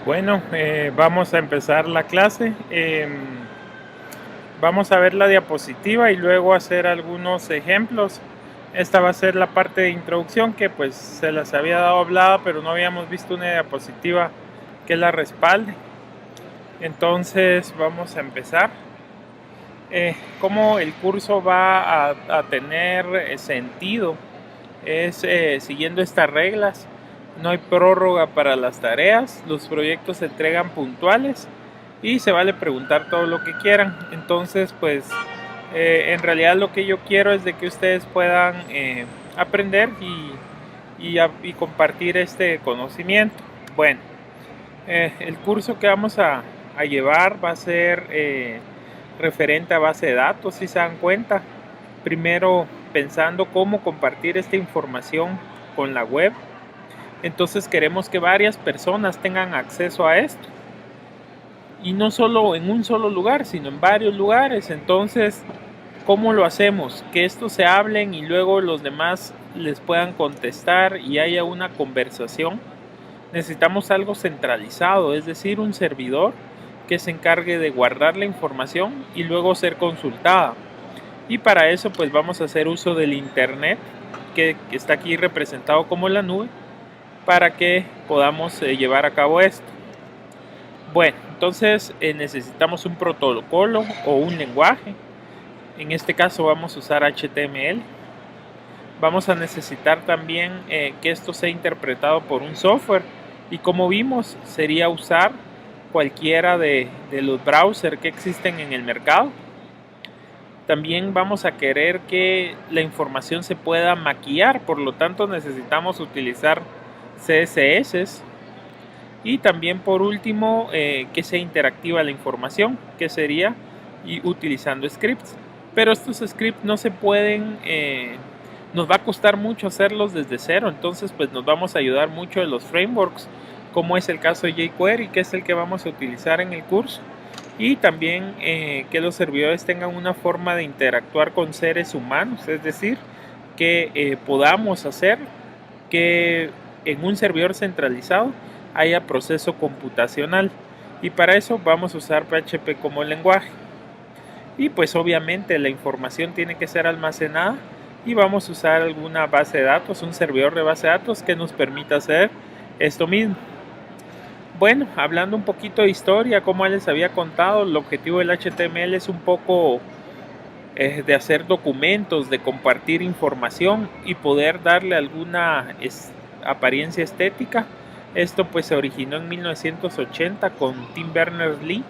Bueno, vamos a empezar la clase. Vamos a ver la diapositiva y luego hacer algunos ejemplos. Esta va a ser la parte de introducción que pues se las había dado hablada, pero no habíamos visto una diapositiva que la respalde. Entonces vamos a empezar. Cómo el curso va a tener sentido es siguiendo estas reglas. No hay prórroga para las tareas, los proyectos se entregan puntuales y se vale preguntar todo lo que quieran. Entonces, pues en realidad lo que yo quiero es de que ustedes puedan aprender y compartir este conocimiento. Bueno, el curso que vamos a llevar va a ser referente a base de datos, si se dan cuenta. Primero pensando cómo compartir esta información con la web. Entonces queremos que varias personas tengan acceso a esto. Y no solo en un solo lugar, sino en varios lugares. Entonces, ¿cómo lo hacemos? Que estos se hablen y luego los demás les puedan contestar y haya una conversación. Necesitamos algo centralizado, es decir, un servidor que se encargue de guardar la información y luego ser consultada. Y para eso pues vamos a hacer uso del internet, que está aquí representado como la nube, para que podamos llevar a cabo esto. Bueno, entonces necesitamos un protocolo o un lenguaje. En este caso vamos a usar HTML. Vamos a necesitar también que esto sea interpretado por un software. Y como vimos, sería usar cualquiera de los browsers que existen en el mercado. También vamos a querer que la información se pueda maquillar, por lo tanto necesitamos utilizar CSS. Y también por último que sea interactiva la información, que sería utilizando scripts. Pero estos scripts no se pueden, nos va a costar mucho hacerlos desde cero, entonces pues nos vamos a ayudar mucho de los frameworks, como es el caso de jQuery, que es el que vamos a utilizar en el curso. Y también que los servidores tengan una forma de interactuar con seres humanos, es decir, que podamos hacer que en un servidor centralizado haya proceso computacional, y para eso vamos a usar PHP como lenguaje. Y pues obviamente la información tiene que ser almacenada y vamos a usar alguna base de datos, un servidor de base de datos que nos permita hacer esto mismo. Bueno, hablando un poquito de historia, como les había contado, el objetivo del HTML es un poco de hacer documentos, de compartir información y poder darle alguna apariencia estética. Esto pues se originó en 1980 con Tim Berners-Lee,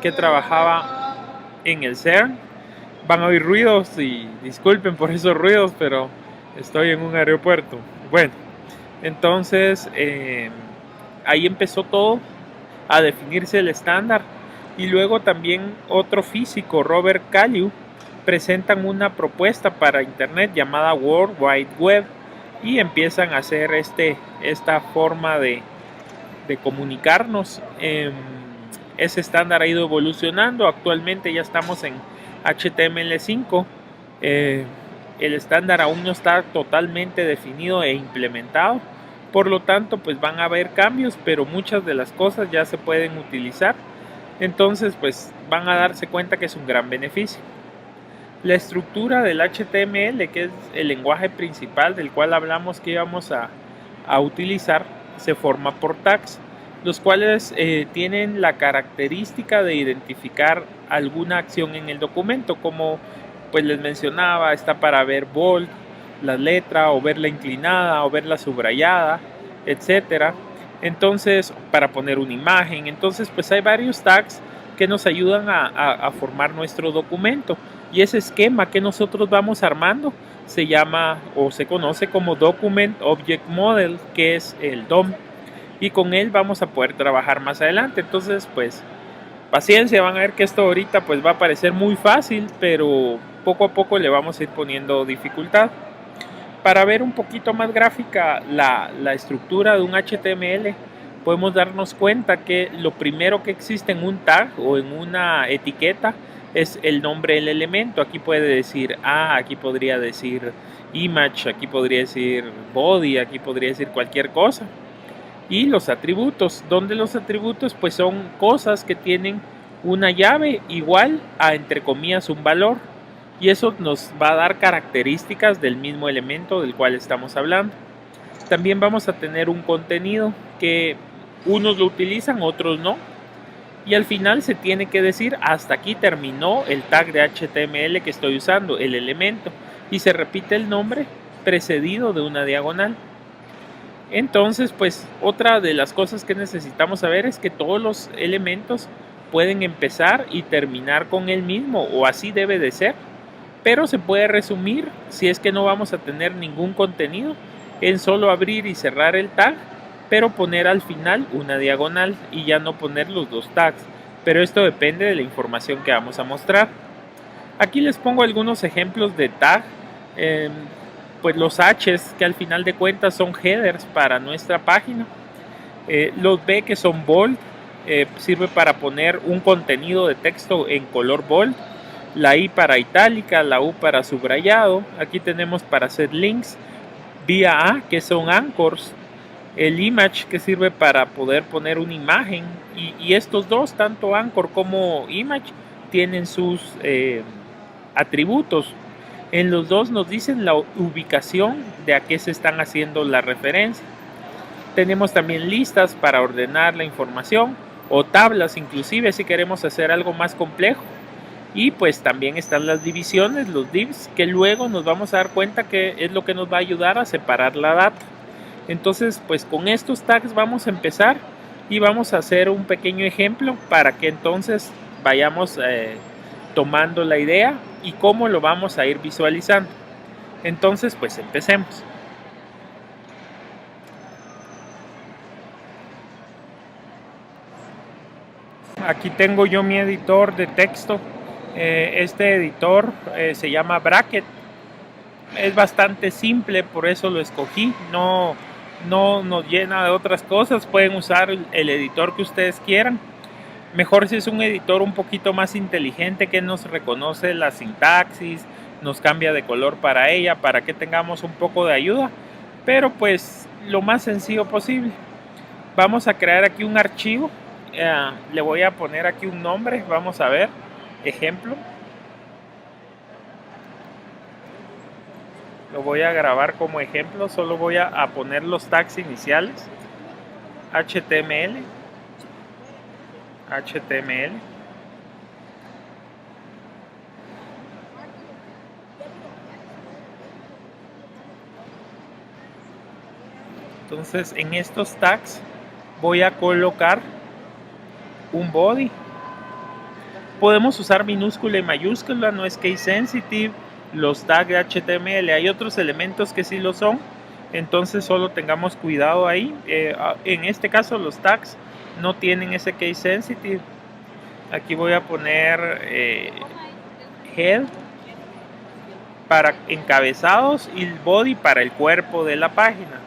que trabajaba en el CERN. Van a oír ruidos y disculpen por esos ruidos, pero estoy en un aeropuerto. Bueno, entonces ahí empezó todo a definirse el estándar, y luego también otro físico, Robert Cailliau, presentan una propuesta para internet llamada World Wide Web y empiezan a hacer esta forma de comunicarnos. Ese estándar ha ido evolucionando, actualmente ya estamos en HTML5. El estándar aún no está totalmente definido e implementado, por lo tanto pues van a haber cambios, pero muchas de las cosas ya se pueden utilizar. Entonces pues van a darse cuenta que es un gran beneficio. La estructura del HTML, que es el lenguaje principal del cual hablamos que íbamos a utilizar, se forma por tags, los cuales tienen la característica de identificar alguna acción en el documento, como pues les mencionaba, está para ver bold, la letra, o verla inclinada, o verla subrayada, etcétera. Entonces, para poner una imagen, entonces pues hay varios tags que nos ayudan a formar nuestro documento, y ese esquema que nosotros vamos armando se llama o se conoce como Document Object Model, que es el DOM, y con él vamos a poder trabajar más adelante. Entonces pues paciencia, van a ver que esto ahorita pues va a parecer muy fácil, pero poco a poco le vamos a ir poniendo dificultad. Para ver un poquito más gráfica la estructura de un HTML, podemos darnos cuenta que lo primero que existe en un tag o en una etiqueta es el nombre del elemento. Aquí puede decir aquí podría decir image, aquí podría decir body, aquí podría decir cualquier cosa. y los atributos, donde los atributos pues son cosas que tienen una llave igual a, entre comillas, un valor, y eso nos va a dar características del mismo elemento del cual estamos hablando. También vamos a tener un contenido que unos lo utilizan, otros no, y al final se tiene que decir hasta aquí terminó el tag de HTML que estoy usando, el elemento, y se repite el nombre precedido de una diagonal. Entonces, pues otra de las cosas que necesitamos saber es que todos los elementos pueden empezar y terminar con el mismo, o así debe de ser, pero se puede resumir, si es que no vamos a tener ningún contenido, en solo abrir y cerrar el tag, pero poner al final una diagonal y ya no poner los dos tags, pero esto depende de la información que vamos a mostrar. Aquí les pongo algunos ejemplos de tag. Pues los H's, que al final de cuentas son headers para nuestra página. Los B, que son bold, sirve para poner un contenido de texto en color bold. La I para itálica, la U para subrayado. Aquí tenemos para hacer links. Vía A, que son anchors. El image, que sirve para poder poner una imagen. Y estos dos, tanto anchor como image, tienen sus atributos. En los dos nos dicen la ubicación de a qué se están haciendo la referencia. Tenemos también listas para ordenar la información, o tablas inclusive si queremos hacer algo más complejo. Y pues también están las divisiones, los divs, que luego nos vamos a dar cuenta que es lo que nos va a ayudar a separar la data. Entonces, pues con estos tags vamos a empezar y vamos a hacer un pequeño ejemplo para que entonces vayamos tomando la idea y cómo lo vamos a ir visualizando. Entonces, pues empecemos. Aquí tengo yo mi editor de texto. Este editor se llama Bracket. Es bastante simple, por eso lo escogí. No nos llena de otras cosas. Pueden usar el editor que ustedes quieran. Mejor si es un editor un poquito más inteligente que nos reconoce la sintaxis, nos cambia de color para ella, para que tengamos un poco de ayuda, pero pues lo más sencillo posible. Vamos a crear aquí un archivo, le voy a poner aquí un nombre, vamos a ver, ejemplo. Lo voy a grabar como ejemplo, solo voy a poner los tags iniciales, HTML. Entonces en estos tags voy a colocar un body. Podemos usar minúscula y mayúscula, no es case sensitive. Los tags de HTML, hay otros elementos que sí lo son, entonces solo tengamos cuidado ahí. En este caso los tags no tienen ese case sensitive. Aquí voy a poner head para encabezados y el body para el cuerpo de la página.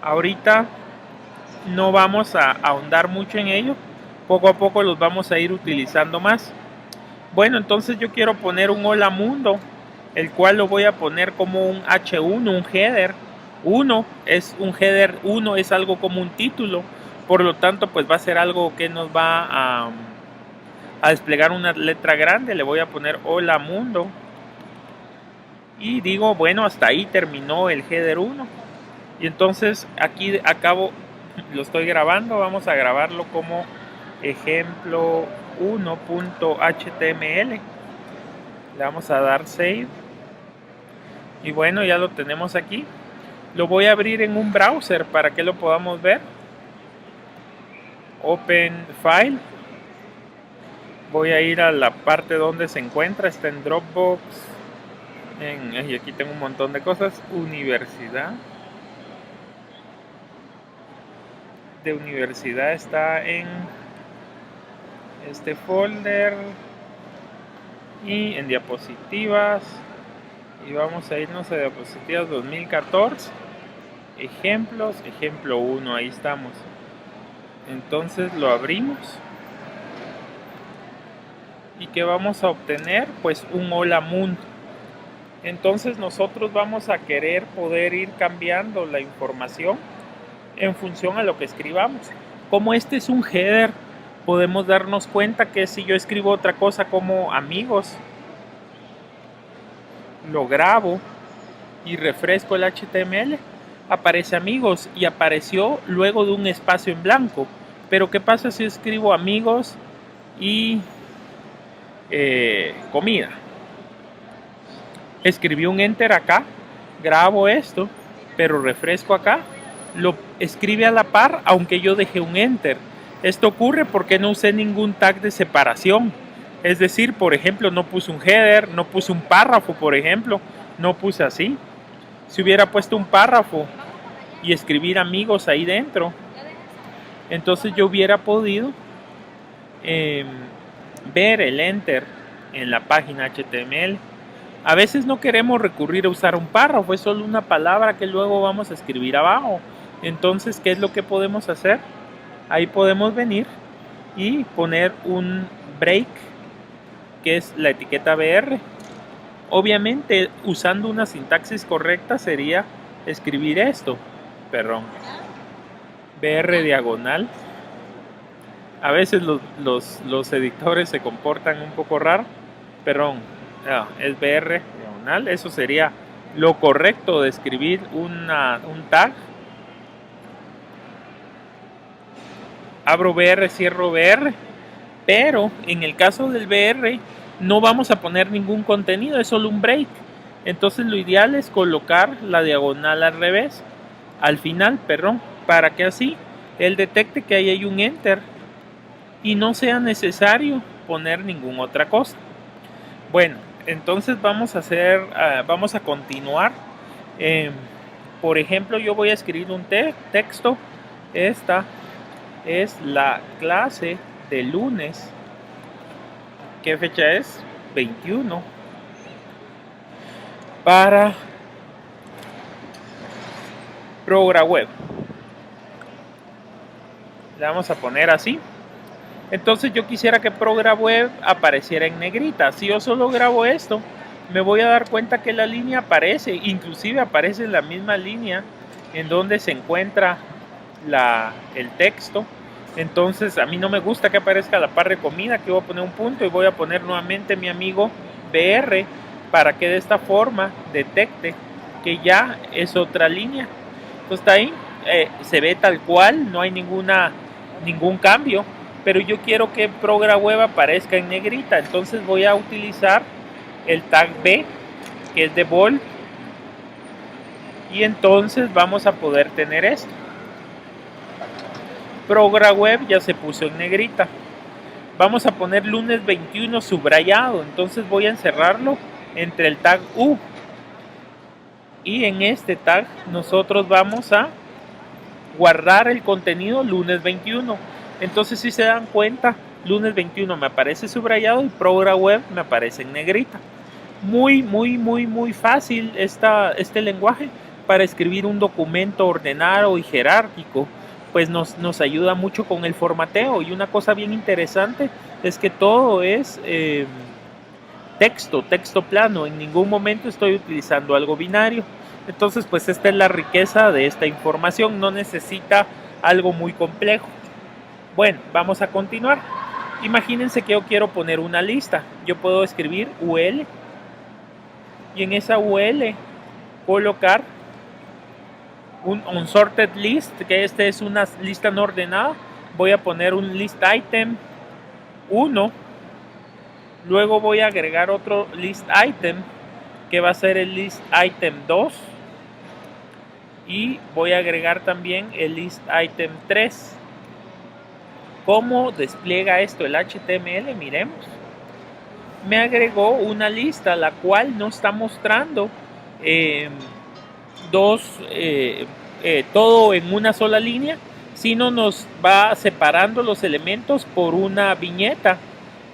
Ahorita no vamos a ahondar mucho en ello, poco a poco los vamos a ir utilizando más. Bueno, entonces yo quiero poner un hola mundo, el cual lo voy a poner como un H1, un header. 1 es un header, 1 es algo como un título, por lo tanto pues va a ser algo que nos va a desplegar una letra grande. Le voy a poner hola mundo y digo, bueno, hasta ahí terminó el header 1. Y entonces aquí acabo, lo estoy grabando, vamos a grabarlo como ejemplo 1.html. Le vamos a dar save. Y bueno, ya lo tenemos aquí. Lo voy a abrir en un browser para que lo podamos ver. Open File. Voy a ir a la parte donde se encuentra. Está en Dropbox. Y aquí tengo un montón de cosas. Universidad. De universidad está en este folder. Y en diapositivas. Y vamos a irnos a diapositivas 2014. Ejemplos, ejemplo 1, ahí estamos. Entonces lo abrimos. ¿Y qué vamos a obtener? Pues un hola mundo. Entonces nosotros vamos a querer poder ir cambiando la información en función a lo que escribamos. Como este es un header, podemos darnos cuenta que si yo escribo otra cosa como amigos, lo grabo y refresco el HTML, aparece amigos y apareció luego de un espacio en blanco. Pero ¿qué pasa si escribo amigos y comida? Escribí un enter acá, grabo esto, pero refresco acá, lo escribe a la par aunque yo dejé un enter. Esto ocurre porque no usé ningún tag de separación. Es decir, por ejemplo, no puse un header, no puse un párrafo, por ejemplo, no puse así. Si hubiera puesto un párrafo y escribir amigos ahí dentro, entonces yo hubiera podido ver el enter en la página HTML. A veces no queremos recurrir a usar un párrafo, es solo una palabra que luego vamos a escribir abajo. Entonces, ¿qué es lo que podemos hacer? Ahí podemos venir y poner un break, que es la etiqueta BR. Obviamente, usando una sintaxis correcta sería escribir esto, perdón, BR diagonal. A veces los editores se comportan un poco raro, perdón, es BR diagonal. Eso sería lo correcto de escribir un tag. Abro BR, cierro BR, pero en el caso del BR no vamos a poner ningún contenido, es solo un break. Entonces lo ideal es colocar la diagonal al revés, al final, perdón, para que así él detecte que ahí hay un enter y no sea necesario poner ninguna otra cosa. Bueno, entonces vamos a continuar. Por ejemplo, yo voy a escribir un texto. Esta es la clase de lunes. ¿Qué fecha es? 21. Para PrograWeb. Le vamos a poner así. Entonces yo quisiera que PrograWeb apareciera en negrita. Si yo solo grabo esto, me voy a dar cuenta que la línea aparece, inclusive aparece en la misma línea en donde se encuentra el texto. Entonces a mí no me gusta que aparezca la par de comida, que voy a poner un punto y voy a poner nuevamente mi amigo BR para que de esta forma detecte que ya es otra línea. Entonces está ahí, se ve tal cual, no hay ningún cambio. Pero yo quiero que PrograWeb aparezca en negrita, entonces voy a utilizar el tag B, que es de bold, y entonces vamos a poder tener esto. PrograWeb ya se puso en negrita. Vamos a poner lunes 21 subrayado, entonces voy a encerrarlo entre el tag U, y en este tag nosotros vamos a guardar el contenido lunes 21. Entonces, si se dan cuenta, lunes 21 me aparece subrayado y PrograWeb me aparece en negrita. Muy fácil este lenguaje para escribir un documento ordenado y jerárquico. Pues nos ayuda mucho con el formateo. Y una cosa bien interesante es que todo es texto plano. En ningún momento estoy utilizando algo binario. Entonces, pues esta es la riqueza de esta información. No necesita algo muy complejo. Bueno, vamos a continuar. Imagínense que yo quiero poner una lista. Yo puedo escribir UL y en esa UL colocar un unsorted list, que este es una lista no ordenada. Voy a poner un list item 1. Luego voy a agregar otro list item que va a ser el list item 2. Y voy a agregar también el list item 3. ¿Cómo despliega esto el HTML? Miremos. Me agregó una lista, la cual no está mostrando todo en una sola línea, sino nos va separando los elementos por una viñeta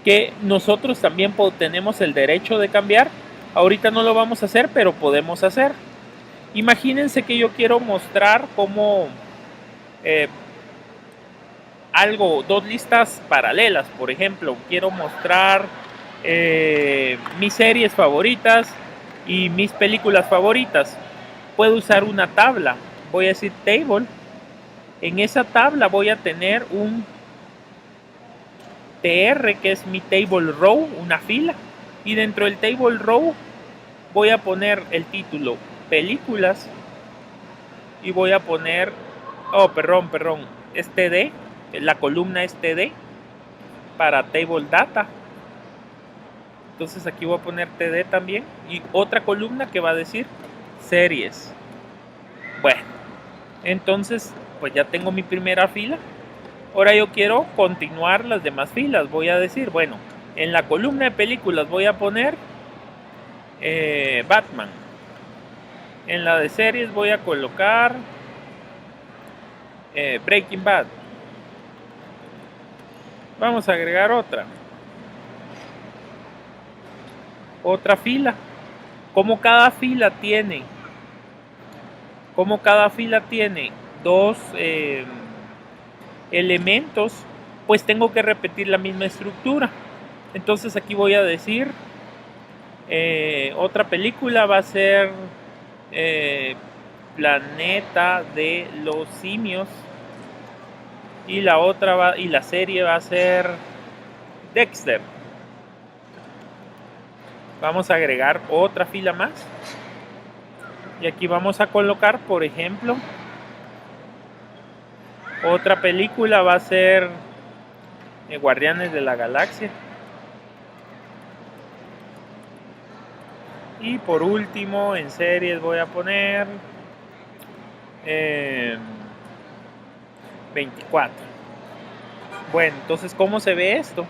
que nosotros también tenemos el derecho de cambiar. Ahorita no lo vamos a hacer, pero podemos hacer. Imagínense que yo quiero mostrar cómo dos listas paralelas. Por ejemplo, quiero mostrar mis series favoritas y mis películas favoritas. Puedo usar una tabla. Voy a decir table En esa tabla voy a tener un TR, que es mi table row, una fila, y dentro del table row voy a poner el título películas y voy a poner, es TD, la columna es TD para table data. Entonces aquí voy a poner TD también y otra columna que va a decir series. Bueno, entonces pues ya tengo mi primera fila. Ahora yo quiero continuar las demás filas. Voy a decir, bueno, en la columna de películas voy a poner Batman. En la de series voy a colocar Breaking Bad. Vamos a agregar otra fila. Como cada fila tiene dos elementos, pues tengo que repetir la misma estructura. Entonces aquí voy a decir otra película va a ser Planeta de los Simios y la serie va a ser Dexter. Vamos a agregar otra fila más y aquí vamos a colocar, por ejemplo, otra película va a ser Guardianes de la Galaxia. Y por último, en series voy a poner 24. Bueno, entonces, ¿cómo se ve esto?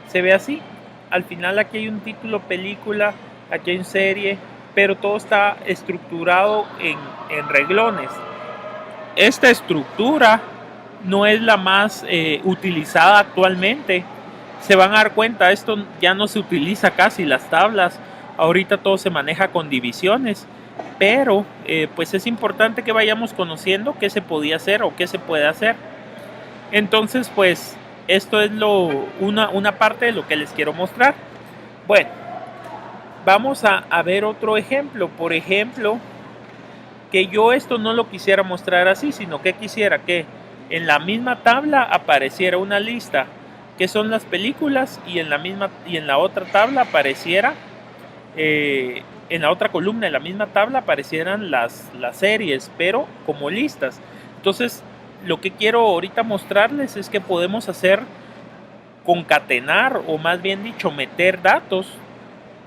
Se ve así. Al final aquí hay un título película, aquí hay una serie, pero todo está estructurado en reglones. Esta estructura no es la más utilizada actualmente. Se van a dar cuenta, esto ya no se utiliza casi, las tablas. Ahorita todo se maneja con divisiones, pero pues es importante que vayamos conociendo qué se podía hacer o qué se puede hacer. Entonces, pues esto es una parte de lo que les quiero mostrar. Bueno, vamos a ver otro ejemplo. Por ejemplo, que yo esto no lo quisiera mostrar así, sino que quisiera que en la misma tabla apareciera una lista que son las películas y en la otra tabla apareciera en la otra columna de la misma tabla aparecieran las series, pero como listas. Entonces, lo que quiero ahorita mostrarles es que podemos hacer concatenar, o más bien dicho, meter datos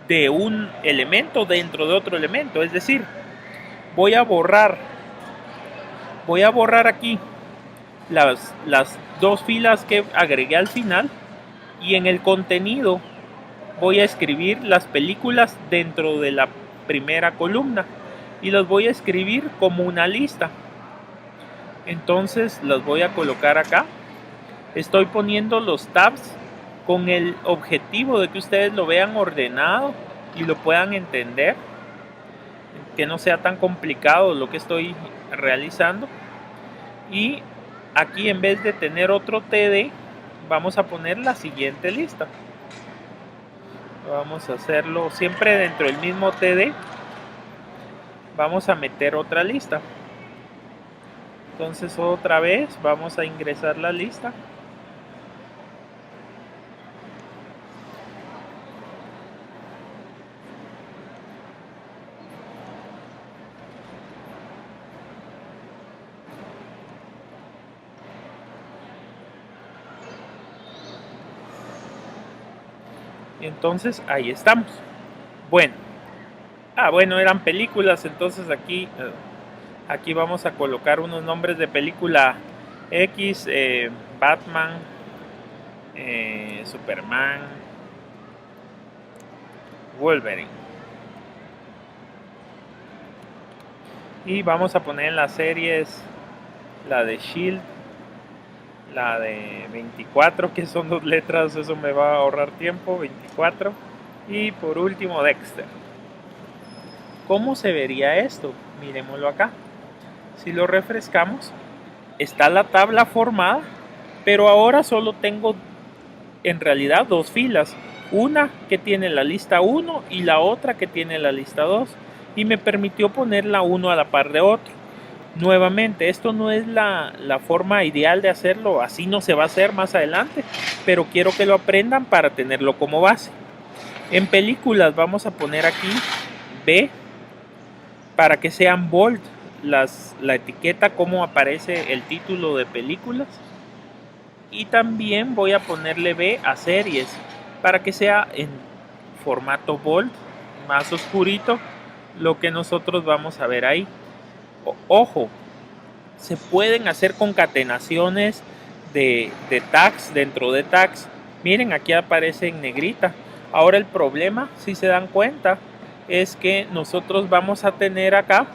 de un elemento dentro de otro elemento. Es decir, voy a borrar aquí las dos filas que agregué al final, y en el contenido voy a escribir las películas dentro de la primera columna y las voy a escribir como una lista. Entonces las voy a colocar acá. Estoy poniendo los tabs con el objetivo de que ustedes lo vean ordenado y lo puedan entender, que no sea tan complicado lo que estoy realizando. Y aquí, en vez de tener otro TD, vamos a poner la siguiente lista. Vamos a hacerlo siempre dentro del mismo TD. Vamos a meter otra lista. Entonces otra vez vamos a ingresar la lista. Entonces ahí estamos. Bueno, eran películas. Entonces aquí vamos a colocar unos nombres de película X, Batman, Superman, Wolverine. Y vamos a poner en las series la de Shield, la de 24, que son 2 letras, eso me va a ahorrar tiempo, 24. Y por último, Dexter. ¿Cómo se vería esto? Miremoslo acá. Si lo refrescamos, está la tabla formada, pero ahora solo tengo en realidad 2 filas. Una que tiene la lista 1 y la otra que tiene la lista 2. Y me permitió poner la 1 a la par de otro. Nuevamente, esto no es la forma ideal de hacerlo, así no se va a hacer más adelante, pero quiero que lo aprendan para tenerlo como base. En películas vamos a poner aquí B para que sean bold la etiqueta, como aparece el título de películas. Y también voy a ponerle B a series para que sea en formato bold, más oscurito, lo que nosotros vamos a ver ahí. Ojo, se pueden hacer concatenaciones de tags dentro de tags. Miren, aquí aparece en negrita. Ahora el problema, si se dan cuenta, es que nosotros vamos a tener acá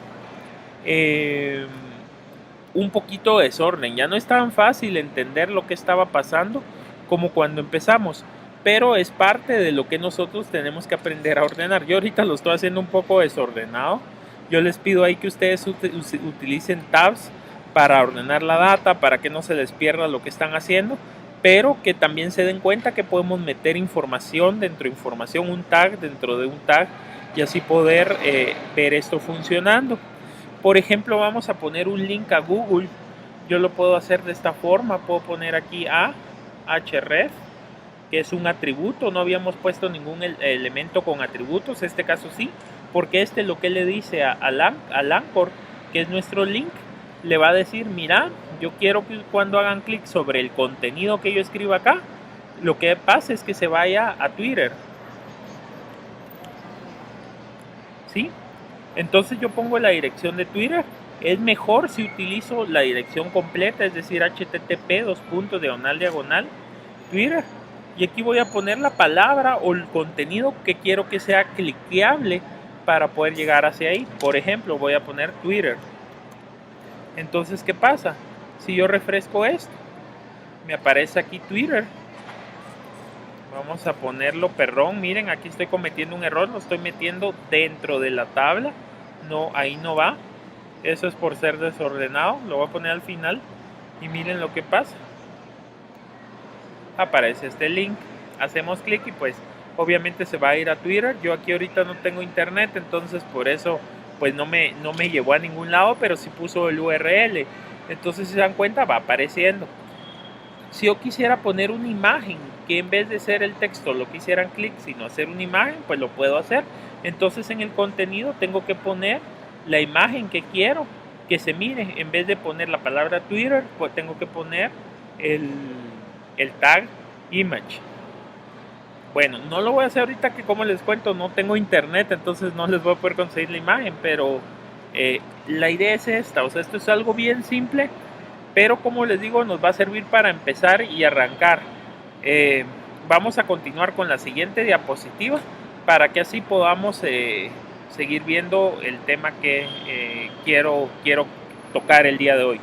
un poquito de desorden. Ya no es tan fácil entender lo que estaba pasando como cuando empezamos, pero es parte de lo que nosotros tenemos que aprender a ordenar. Yo ahorita lo estoy haciendo un poco desordenado. Yo les pido ahí que ustedes utilicen tabs para ordenar la data, para que no se les pierda lo que están haciendo, pero que también se den cuenta que podemos meter información dentro de información, un tag dentro de un tag, y así poder ver esto funcionando. Por ejemplo, vamos a poner un link a Google. Yo lo puedo hacer de esta forma. Puedo poner aquí a href, que es un atributo. No habíamos puesto ningún elemento con atributos. En este caso sí, porque lo que le dice al Anchor, que es nuestro link, le va a decir, mira, yo quiero que cuando hagan clic sobre el contenido que yo escribo acá, lo que pasa es que se vaya a Twitter. ¿Sí? Entonces yo pongo la dirección de Twitter. Es mejor si utilizo la dirección completa, es decir, http:// Twitter. Y aquí voy a poner la palabra o el contenido que quiero que sea cliqueable para poder llegar hacia ahí. Por ejemplo, voy a poner Twitter. Entonces, ¿qué pasa? Si yo refresco esto, me aparece aquí Twitter. Vamos a ponerlo, perdón, miren, aquí estoy cometiendo un error, lo estoy metiendo dentro de la tabla. No, ahí no va. Eso es por ser desordenado. Lo voy a poner al final y miren lo que pasa. Aparece este link, hacemos clic y pues obviamente se va a ir a Twitter. Yo aquí ahorita no tengo internet, entonces por eso pues no me llevó a ningún lado, pero sí puso el URL. Entonces, si se dan cuenta, va apareciendo. Si yo quisiera poner una imagen, que en vez de ser el texto lo quisieran clic, sino hacer una imagen, pues lo puedo hacer. Entonces en el contenido tengo que poner la imagen que quiero que se mire. En vez de poner la palabra Twitter, pues tengo que poner el tag image. Bueno, no lo voy a hacer ahorita, que como les cuento, no tengo internet, entonces no les voy a poder conseguir la imagen, pero la idea es esta. O sea, esto es algo bien simple, pero como les digo, nos va a servir para empezar y arrancar. Vamos a continuar con la siguiente diapositiva para que así podamos seguir viendo el tema que quiero tocar el día de hoy.